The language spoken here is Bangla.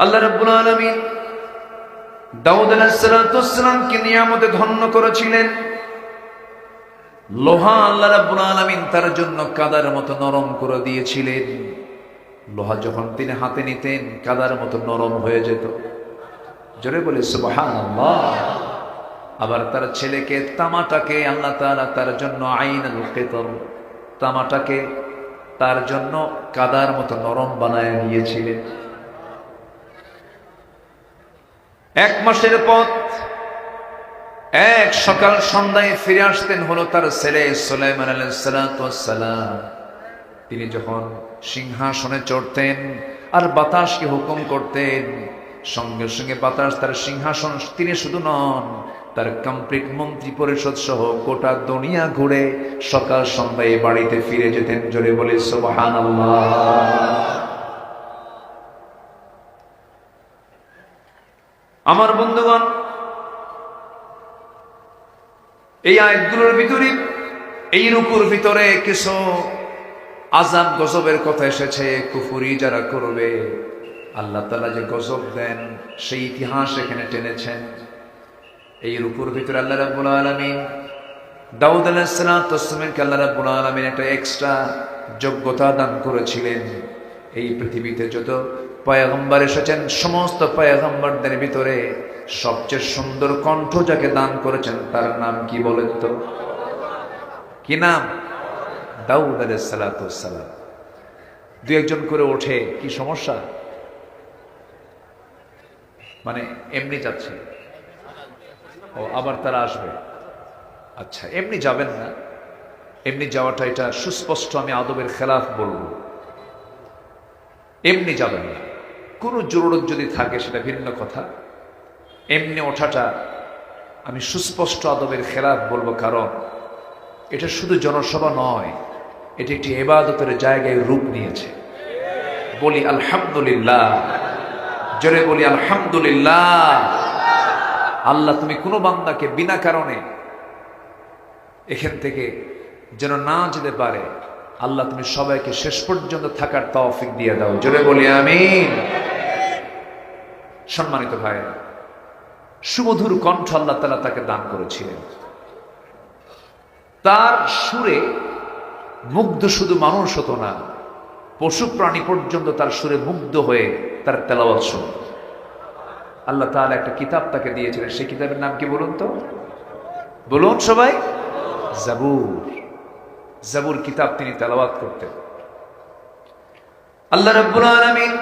আল্লাহ রাব্বুল আলামিন দাউদ আলাইহিস সালামকে নিয়ামতে ধন্য করেছিলেন। লোহা আল্লাহ রাব্বুল আলামিন তার জন্য কাদার মতো নরম করে দিয়েছিলেন। লোহা যখন তিনি হাতে নিতেন কাদার মতো নরম হয়ে যেত। জোরে বলে সুবহানাল্লাহ। আবার তার ছেলেকে তামাটাকে আল্লাহ তাআলা তার জন্য আইনুল কিতর, তামাটাকে তার জন্য কাদার মতো নরম বানায় দিয়েছিলেন। এক মাসের পথ এক সকাল সন্ধ্যায় ফিরে আসতেন হলো তার ছেলে সুলাইমান আলাইহিস সালাম। তিনি যখন সিংহাসনে চড়তেন আর বাতাসকে হুকুম করতেন, সঙ্গে সঙ্গে বাতাস তার সিংহাসন, তিনি শুধু নন, তার কমপ্লিট মন্ত্রী পরিষদ সহ গোটা দুনিয়া ঘুরে সকাল সন্ধ্যায় বাড়িতে ফিরে যেতেন। জোরে বলে সুবহানাল্লাহ। আমার বন্ধুগণ, এই আয়াতগুলোর ভিতরে, এই রুকুর ভিতরে কিছু আযাব গজবের কথা এসেছে। কুফরি যারা করবে আল্লাহ তাআলা যে গজব দেন সেই ইতিহাস এখানে টেনেছেন। এই রুকুর ভিতরে আল্লাহ রাব্বুল আলামিন দাউদ আলাইহিস সালামকে আল্লাহ রাব্বুল আলামিন একটা এক্সট্রা যোগ্যতা দান করেছিলেন। এই পৃথিবীতে যত পয়গম্বর এসেছেন সমস্ত পয়গম্বরদের ভিতরে সবচেয়ে সুন্দর কণ্ঠ যাকে দান করেছেন তার নাম কি বলেন তো? কি নাম? দাউদ আলাইহিস সালাম। দুই একজন করে ওঠে, কি সমস্যা? মানে এমনি যাচ্ছে, ও আবার তারা আসবে। আচ্ছা, এমনি যাবেন না, এমনি যাওয়াটা এটা সুস্পষ্ট আমি আদবের খেলাফ বলবো। এমনি যাবেন না, কোনো জরুরত যদি থাকে সেটা ভিন্ন কথা। এমনি ওঠাটা আমি সুস্পষ্ট আদবের খেলাফ বলবো, কারণ এটা শুধু জনসভা নয়, এটি একটি ইবাদতের জায়গায় রূপ নিয়েছে। বলি আলহামদুলিল্লাহ, জোরে বলি আলহামদুলিল্লাহ। আল্লাহ তুমি কোনো বান্দাকে বিনা কারণে এখান থেকে যেন না যেতে পারে, আল্লাহ তুমি সবাইকে শেষ পর্যন্ত থাকার তৌফিক দিয়ে দাও। জোরে বলি আমিন। সম্মানিত ভাইরা, সুমধুর কণ্ঠ আল্লাহ তাআলা তাকে দান করেছিলেন। তার সুরে মুগ্ধ শুধু মানুষ হতো না, পশু প্রাণী পর্যন্ত তার সুরে মুগ্ধ হয়ে তার তেলাওয়াত শুনত। আল্লাহ তাআলা একটা কিতাব তাকে দিয়েছিলেন, সেই কিতাবের নাম কি বলুন তো? বলুন সবাই। জাবুর। জাবুর কিতাব তিনি তেলাওয়াত করতেন। আল্লাহ রাব্বুল আলামিন